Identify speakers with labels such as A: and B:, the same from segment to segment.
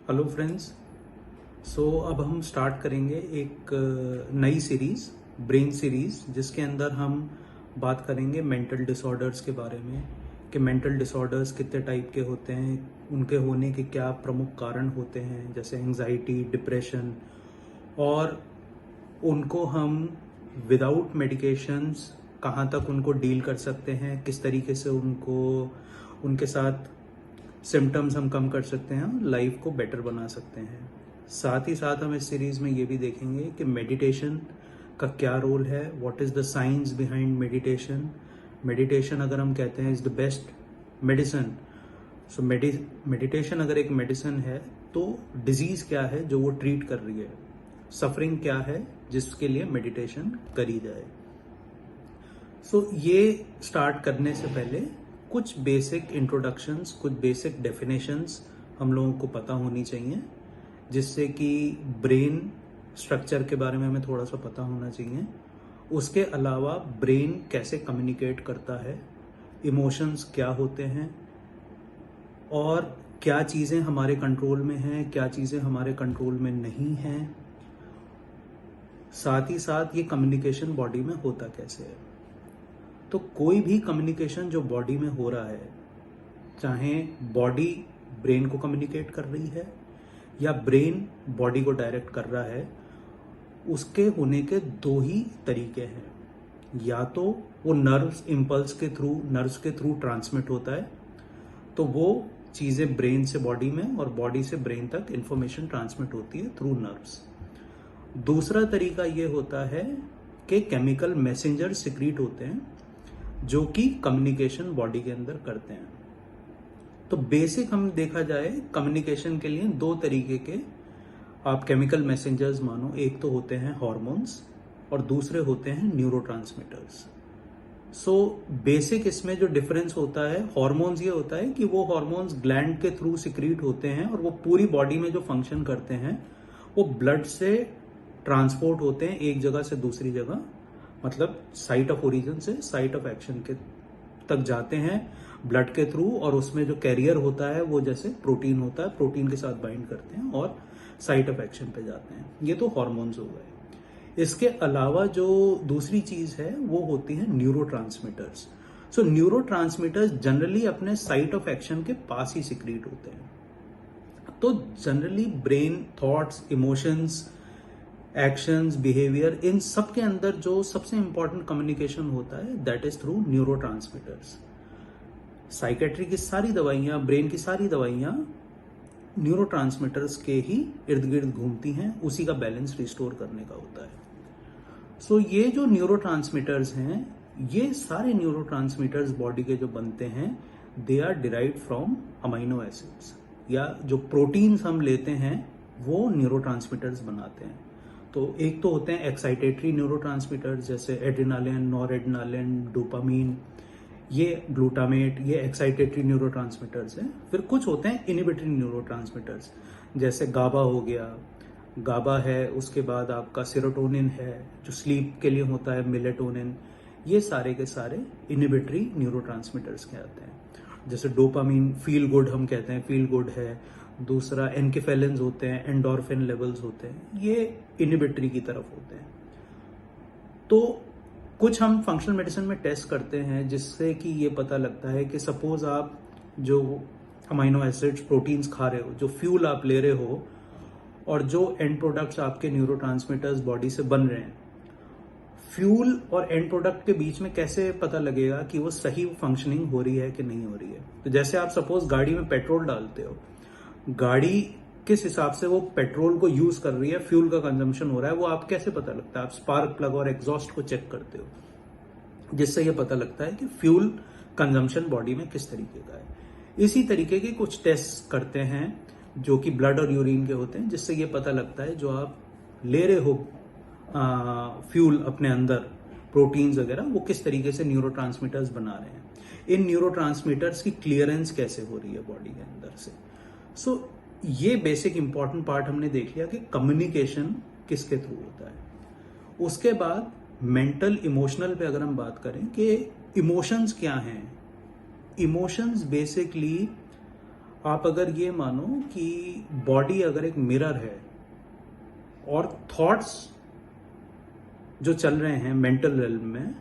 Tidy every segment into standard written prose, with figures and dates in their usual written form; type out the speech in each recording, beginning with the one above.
A: Hello friends. अब हम start करेंगे एक नई सीरीज़, ब्रेन सीरीज़, जिसके अंदर हम बात करेंगे मेंटल डिसऑर्डर्स के बारे में कि मेंटल डिसऑर्डर्स कितने टाइप के होते हैं, उनके होने के क्या प्रमुख कारण होते हैं, जैसे एंजाइटी, डिप्रेशन, और उनको हम विदाउट मेडिकेशंस कहाँ तक उनको डील कर सकते हैं, किस तरीके से उनके साथ सिम्टम्स हम कम कर सकते हैं, लाइफ को बेटर बना सकते हैं। साथ ही साथ हम इस सीरीज में ये भी देखेंगे कि मेडिटेशन का क्या रोल है, what is the science behind meditation. Meditation अगर हम कहते हैं is the best medicine, so meditation अगर एक मेडिसिन है तो डिजीज क्या है जो वो ट्रीट कर रही है, सफरिंग क्या है जिसके लिए मेडिटेशन करी जाए। ये स्टार्ट करने से पहले कुछ बेसिक इंट्रोडक्शंस, कुछ बेसिक डेफिनेशंस हम लोगों को पता होनी चाहिए, जिससे कि ब्रेन स्ट्रक्चर के बारे में हमें थोड़ा सा पता होना चाहिए। उसके अलावा ब्रेन कैसे कम्युनिकेट करता है, इमोशंस क्या होते हैं, और क्या चीज़ें हमारे कंट्रोल में हैं, क्या चीज़ें हमारे कंट्रोल में नहीं हैं। साथ ही साथ ये कम्युनिकेशन बॉडी में होता कैसे है। तो कोई भी कम्युनिकेशन जो बॉडी में हो रहा है, चाहे बॉडी ब्रेन को कम्युनिकेट कर रही है या ब्रेन बॉडी को डायरेक्ट कर रहा है, उसके होने के दो ही तरीके हैं। या तो वो नर्व्स इम्पल्स के थ्रू ट्रांसमिट होता है, तो वो चीज़ें ब्रेन से बॉडी में और बॉडी से ब्रेन तक इंफॉर्मेशन ट्रांसमिट होती है थ्रू नर्व्स। दूसरा तरीका ये होता है कि केमिकल मैसेंजर सिक्रीट होते हैं जो कि कम्युनिकेशन बॉडी के अंदर करते हैं। तो बेसिक हम देखा जाए कम्युनिकेशन के लिए दो तरीके के आप केमिकल मैसेंजर्स मानो, एक तो होते हैं हार्मोन्स और दूसरे होते हैं न्यूरोट्रांसमीटर्स। बेसिक इसमें जो डिफरेंस होता है, हार्मोन्स ये होता है कि वो हार्मोन्स ग्लैंड के थ्रू सिक्रीट होते हैं और वो पूरी बॉडी में जो फंक्शन करते हैं वो ब्लड से ट्रांसपोर्ट होते हैं एक जगह से दूसरी जगह, मतलब साइट ऑफ ओरिजिन से साइट ऑफ एक्शन के तक जाते हैं ब्लड के थ्रू, और उसमें जो कैरियर होता है वो जैसे प्रोटीन होता है, प्रोटीन के साथ बाइंड करते हैं और साइट ऑफ एक्शन पे जाते हैं। ये तो हार्मोन्स हो गए। इसके अलावा जो दूसरी चीज है वो होती है न्यूरोट्रांसमीटर्स। न्यूरोट्रांसमीटर्स जनरली अपने साइट ऑफ एक्शन के पास ही सिक्रीट होते हैं। तो generally brain thoughts, emotions, actions, behaviour, इन सब के अंदर जो सबसे इंपॉर्टेंट कम्युनिकेशन होता है that is through neurotransmitters. Psychiatry की सारी दवाइयां, ब्रेन की सारी दवाइयां न्यूरोट्रांसमीटर्स के ही इर्द गिर्द घूमती हैं, उसी का बैलेंस रिस्टोर करने का होता है। ये जो न्यूरोट्रांसमीटर्स हैं, ये सारे न्यूरोट्रांसमीटर्स बॉडी के जो बनते हैं they are derived from amino acids, या जो प्रोटीन्स हम लेते हैं वो न्यूरोट्रांसमीटर्स बनाते हैं। तो एक तो होते हैं एक्साइटेटरी न्यूरोट्रांसमीटर्स जैसे एड्रेनालिन, नॉरएड्रेनालिन, डोपामीन, ये ग्लूटामेट, ये एक्साइटेटरी न्यूरोट्रांसमीटर्स हैं। फिर कुछ होते हैं इनिबिटरी न्यूरोट्रांसमीटर्स जैसे गाबा हो गया, गाबा है, उसके बाद आपका सेरोटोनिन है जो स्लीप के लिए होता है, मेलेटोनिन, ये सारे के सारे इनिबिटरी न्यूरोट्रांसमीटर्स कहलाते हैं। जैसे डोपामीन, फील गुड हम कहते हैं, फील गुड है। दूसरा एनकेफेलिन्स होते हैं, एंडोर्फिन लेवल्स होते हैं, ये इनिबिटरी की तरफ होते हैं। तो कुछ हम फंक्शनल मेडिसिन में टेस्ट करते हैं जिससे कि ये पता लगता है कि सपोज आप जो अमाइनो एसिड्स, प्रोटीन्स खा रहे हो, जो फ्यूल आप ले रहे हो, और जो एंड प्रोडक्ट्स आपके न्यूरोट्रांसमीटर्स बॉडी से बन रहे हैं, फ्यूल और एंड प्रोडक्ट के बीच में कैसे पता लगेगा कि वो सही फंक्शनिंग हो रही है कि नहीं हो रही है। तो जैसे आप सपोज गाड़ी में पेट्रोल डालते हो, गाड़ी किस हिसाब से वो पेट्रोल को यूज कर रही है, फ्यूल का कंजम्पशन हो रहा है, वो आप कैसे पता लगता है। आप स्पार्क प्लग और एग्जॉस्ट को चेक करते हो, जिससे ये पता लगता है कि फ्यूल कंजम्पशन बॉडी में किस तरीके का है। इसी तरीके के कुछ टेस्ट करते हैं जो कि ब्लड और यूरिन के होते हैं, जिससे ये पता लगता है जो आप ले रहे हो फ्यूल अपने अंदर, प्रोटीन्स वगैरह, वो किस तरीके से न्यूरोट्रांसमीटर्स बना रहे हैं, इन न्यूरोट्रांसमीटर्स की क्लियरेंस कैसे हो रही है बॉडी के अंदर से। ये बेसिक इंपॉर्टेंट पार्ट हमने देख लिया कि कम्युनिकेशन किसके थ्रू होता है। उसके बाद मेंटल इमोशनल पे अगर हम बात करें कि इमोशंस क्या हैं। इमोशंस बेसिकली आप अगर ये मानो कि बॉडी अगर एक मिरर है और थॉट्स जो चल रहे हैं मेंटल रेल्म में,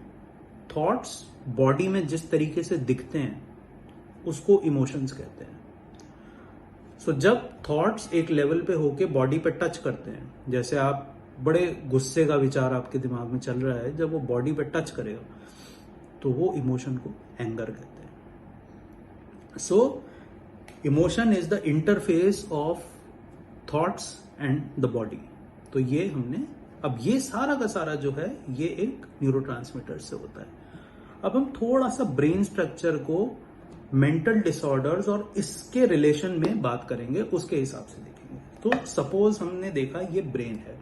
A: थॉट्स बॉडी में जिस तरीके से दिखते हैं उसको इमोशंस कहते हैं। सो जब थॉट्स एक लेवल पे होके बॉडी पे टच करते हैं, जैसे आप बड़े गुस्से का विचार आपके दिमाग में चल रहा है, जब वो बॉडी पे टच करेगा तो वो इमोशन को एंगर कहते हैं। So emotion is the interface of thoughts and the body. तो ये हमने अब ये सारा का सारा जो है ये एक न्यूरोट्रांसमीटर से होता है। अब हम थोड़ा सा ब्रेन स्ट्रक्चर को मेंटल डिसऑर्डर्स और इसके रिलेशन में बात करेंगे, उसके हिसाब से देखेंगे। तो सपोज हमने देखा ये ब्रेन है।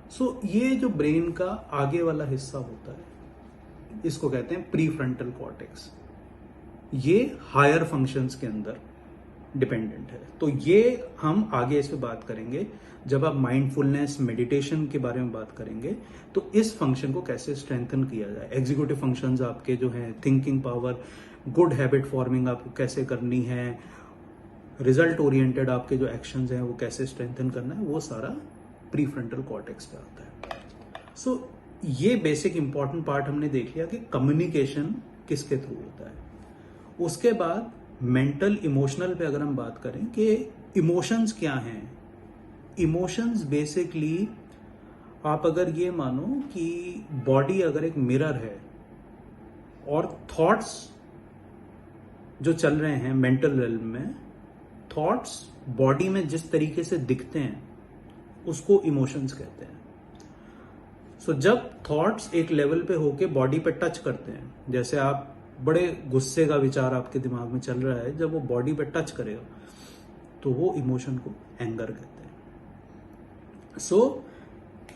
A: सो ये जो ब्रेन का आगे वाला हिस्सा होता है इसको कहते हैं प्री फ्रंटल कॉर्टेक्स। ये हायर फंक्शंस के अंदर डिपेंडेंट है। तो ये हम आगे इस पे बात करेंगे जब आप माइंडफुलनेस मेडिटेशन के बारे में बात करेंगे, तो इस फंक्शन को कैसे स्ट्रेंथन किया जाए। एग्जीक्यूटिव फंक्शंस आपके जो हैं, thinking power, good habit forming आपको कैसे करनी है, रिजल्ट ओरिएंटेड आपके जो एक्शंस हैं वो कैसे स्ट्रेंथन करना है, वो सारा प्री फ्रंटल कॉर्टेक्स पे आता है। सो ये बेसिक इंपॉर्टेंट पार्ट हमने देख लिया कि कम्युनिकेशन किसके थ्रू होता है। उसके बाद मेंटल इमोशनल पे अगर हम बात करें कि इमोशंस क्या हैं। इमोशंस बेसिकली आप अगर ये मानो कि बॉडी अगर एक मिरर है और थॉट्स जो चल रहे हैं मेंटल रेल्म में, थॉट्स बॉडी में जिस तरीके से दिखते हैं उसको इमोशंस कहते हैं। सो जब थॉट्स एक लेवल पे होके बॉडी पे टच करते हैं, जैसे आप बड़े गुस्से का विचार आपके दिमाग में चल रहा है, जब वो बॉडी पे टच करेगा तो वो इमोशन को एंगर कहते हैं। So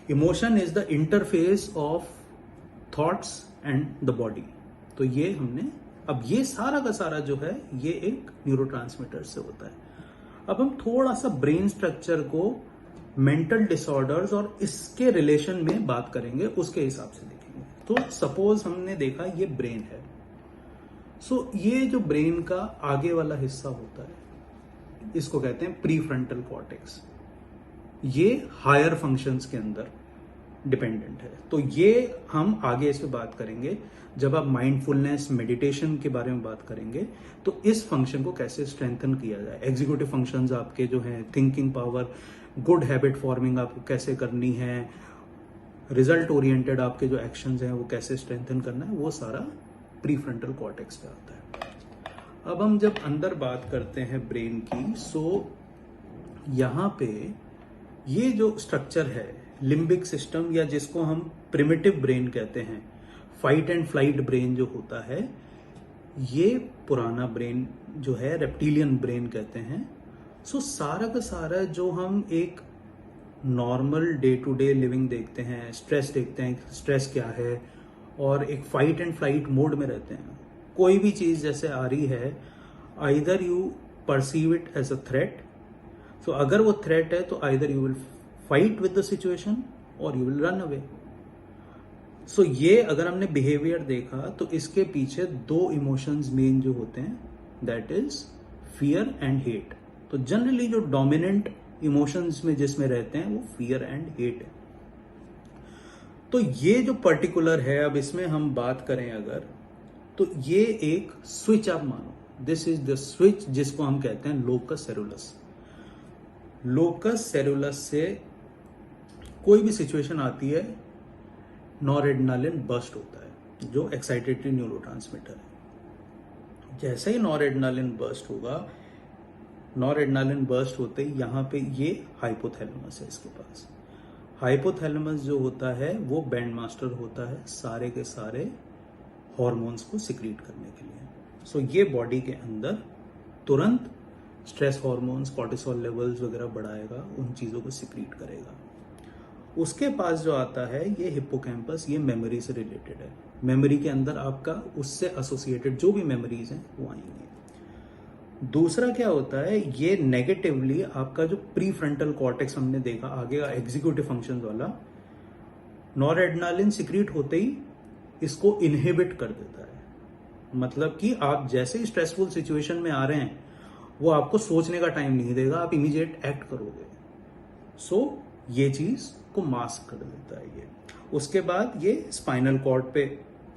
A: emotion is the interface of thoughts and the body. तो ये हमने अब ये सारा का सारा जो है ये एक न्यूरोट्रांसमीटर से होता है। अब हम थोड़ा सा ब्रेन स्ट्रक्चर को मेंटल डिसऑर्डर्स और इसके रिलेशन में बात करेंगे, उसके हिसाब से देखेंगे। तो सपोज हमने देखा ये ब्रेन है। सो ये जो ब्रेन का आगे वाला हिस्सा होता है इसको कहते हैं प्री फ्रंटल कॉर्टेक्स। ये हायर फंक्शंस के अंदर डिपेंडेंट है। तो ये हम आगे इस पे बात करेंगे जब आप माइंडफुलनेस मेडिटेशन के बारे में बात करेंगे, तो इस फंक्शन को कैसे स्ट्रेंथन किया जाए। एग्जीक्यूटिव फंक्शंस आपके जो हैं, thinking power, good habit forming आपको कैसे करनी है, रिजल्ट ओरिएंटेड आपके जो एक्शंस हैं वो कैसे स्ट्रेंथन करना है, वो सारा प्री फ्रंटल कॉर्टेक्स पे आता है। अब हम जब अंदर बात करते हैं ब्रेन की, सो यहाँ पे ये जो स्ट्रक्चर है लिम्बिक सिस्टम, या जिसको हम प्रिमिटिव ब्रेन कहते हैं, फाइट एंड फ्लाइट ब्रेन जो होता है, ये पुराना ब्रेन जो है रेप्टिलियन ब्रेन कहते हैं। सो सारा का सारा जो हम एक normal day to day living देखते हैं, स्ट्रेस देखते हैं, स्ट्रेस क्या है, और एक फाइट एंड फ्लाइट मोड में रहते हैं। कोई भी चीज जैसे आ रही है, either you perceive it as a threat. So अगर वो थ्रेट है तो either you will fight with the situation और you will run away. So ये अगर हमने बिहेवियर देखा तो इसके पीछे दो इमोशंस मेन जो होते हैं, that is fear and hate. तो जनरली जो डोमिनेंट इमोशंस में जिसमें रहते हैं वो फियर एंड हेट है। तो ये जो पर्टिकुलर है, अब इसमें हम बात करें अगर, तो ये एक स्विच आप मानो, दिस इज द स्विच जिसको हम कहते हैं लोकस सेरुलस। लोकस सेरुलस से कोई भी सिचुएशन आती है, नॉरएड्रेनालिन बर्स्ट होता है जो एक्साइटेटरी न्यूरोट्रांसमीटर है। जैसे ही नॉरएड्रेनालिन बर्स्ट होगा, नॉरएड्रेनालिन बर्स्ट होते ही यहाँ पे ये हाइपोथैलेमस है, इसके पास हाइपोथैलेमस जो होता है वो बैंड मास्टर होता है सारे के सारे हॉर्मोन्स को सिक्रीट करने के लिए। सो ये बॉडी के अंदर तुरंत स्ट्रेस हार्मोन्स, कॉर्टिसोल लेवल्स वगैरह बढ़ाएगा, उन चीज़ों को सिक्रीट करेगा। उसके पास जो आता है ये हिप्पोकैम्पस, ये मेमोरी से रिलेटेड है। मेमोरी के अंदर आपका उससे एसोसिएटेड जो भी मेमोरीज हैं वो आएंगे। दूसरा क्या होता है, ये नेगेटिवली आपका जो प्री फ्रंटल कॉर्टेक्स हमने देखा आगे का एग्जीक्यूटिव फंक्शन वाला, नॉरएड्रेनालिन सिक्रीट होते ही इसको इनहिबिट कर देता है। मतलब कि आप जैसे ही स्ट्रेसफुल सिचुएशन में आ रहे हैं वो आपको सोचने का टाइम नहीं देगा, आप इमीडिएट एक्ट करोगे। सो ये चीज को मास्क कर देता है ये। उसके बाद ये स्पाइनल कॉर्ड पे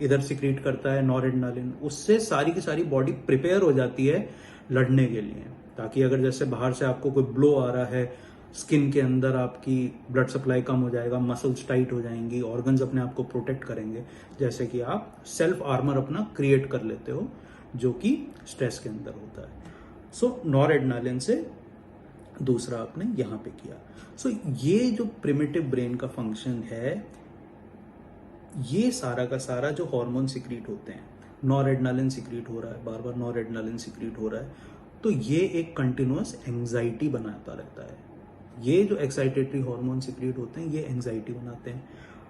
A: इधर सिक्रीट करता है नॉरेड्रेनालिन, उससे सारी की सारी बॉडी प्रिपेयर हो जाती है लड़ने के लिए, ताकि अगर जैसे बाहर से आपको कोई ब्लो आ रहा है, स्किन के अंदर आपकी ब्लड सप्लाई कम हो जाएगा, मसल्स टाइट हो जाएंगी, ऑर्गन्स अपने आप को प्रोटेक्ट करेंगे, जैसे कि आप सेल्फ आर्मर अपना क्रिएट कर लेते हो जो कि स्ट्रेस के अंदर होता है। सो नॉरेड्रेनालिन से दूसरा आपने यहां पे किया। सो ये जो प्रिमिटिव ब्रेन का फंक्शन है, ये सारा का सारा जो हार्मोन सिक्रीट होते हैं, नॉरेड्रेनालिन सिक्रीट हो रहा है, बार बार नॉरेड्रेनालिन सिक्रीट हो रहा है, तो ये एक कंटिन्यूअस एंजाइटी बनाता रहता है। ये जो एक्साइटेटरी हार्मोन सिक्रीट होते हैं ये एंजाइटी बनाते हैं।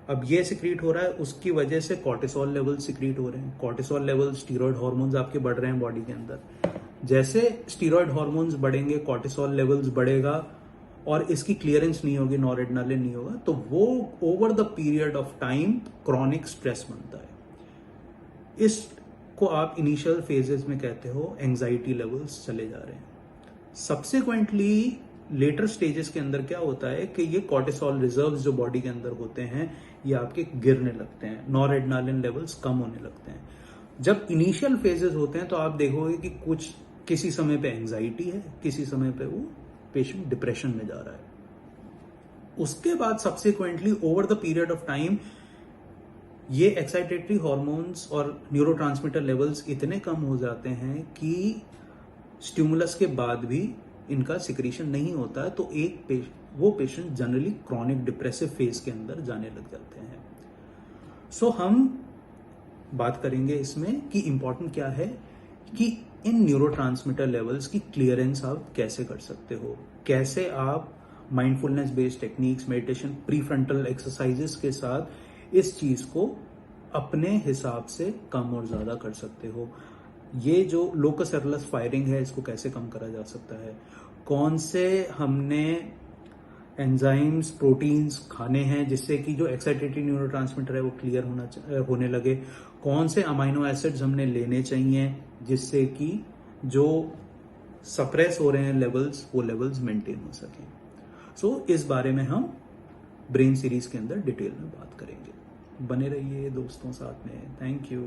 A: अब ये सिक्रीट हो रहा है, उसकी वजह से कॉर्टिसोल लेवल सिक्रीट हो रहे हैं। कॉर्टिसोल लेवल, स्टीरॉयड हार्मोन्स आपके बढ़ रहे हैं बॉडी के अंदर। जैसे स्टीरॉयड हार्मोन्स बढ़ेंगे, कॉर्टिसोल लेवल्स बढ़ेगा और इसकी क्लियरेंस नहीं होगी, नॉरेड्रेनालिन नहीं होगा, तो वो over the period of time chronic stress बनता है। इसको आप इनिशियल फेजेस में कहते हो एंजाइटी लेवल्स चले जा रहे हैं। सब्सिक्वेंटली लेटर स्टेजेस के अंदर क्या होता है कि ये कॉर्टिसोल रिजर्व्स जो बॉडी के अंदर होते हैं ये आपके गिरने लगते हैं, नॉरेड्रेनालिन लेवल्स कम होने लगते हैं। जब इनिशियल फेजेस होते हैं तो आप देखोगे कि किसी समय पे एंजाइटी है, किसी समय पे वो पेशेंट डिप्रेशन में जा रहा है। उसके बाद subsequently over the period of time ये एक्साइटेटरी हार्मोन्स और न्यूरोट्रांसमीटर लेवल्स इतने कम हो जाते हैं कि स्टिमुलस के बाद भी इनका सिक्रीशन नहीं होता है, तो वो patient generally chronic depressive phase के अंदर जाने लग जाते हैं। सो हम बात करेंगे इसमें कि इंपॉर्टेंट क्या है कि इन न्यूरोट्रांसमीटर लेवल्स की क्लियरेंस आप कैसे कर सकते हो, कैसे आप mindfulness based techniques, meditation, prefrontal exercises के साथ इस चीज को अपने हिसाब से कम और ज्यादा कर सकते हो। ये जो लोकस एरलस फायरिंग है इसको कैसे कम करा जा सकता है, कौन से हमने एंजाइम्स, प्रोटीन्स खाने हैं जिससे कि जो एक्साइटेटरी न्यूरोट्रांसमीटर है वो क्लियर होने लगे, कौन से अमाइनो एसिड्स हमने लेने चाहिए जिससे कि जो सप्रेस हो रहे हैं लेवल्स, वो लेवल्स मेंटेन हो सकें। सो इस बारे में हम ब्रेन सीरीज के अंदर डिटेल में बात करेंगे। बने रहिए दोस्तों साथ में। Thank you.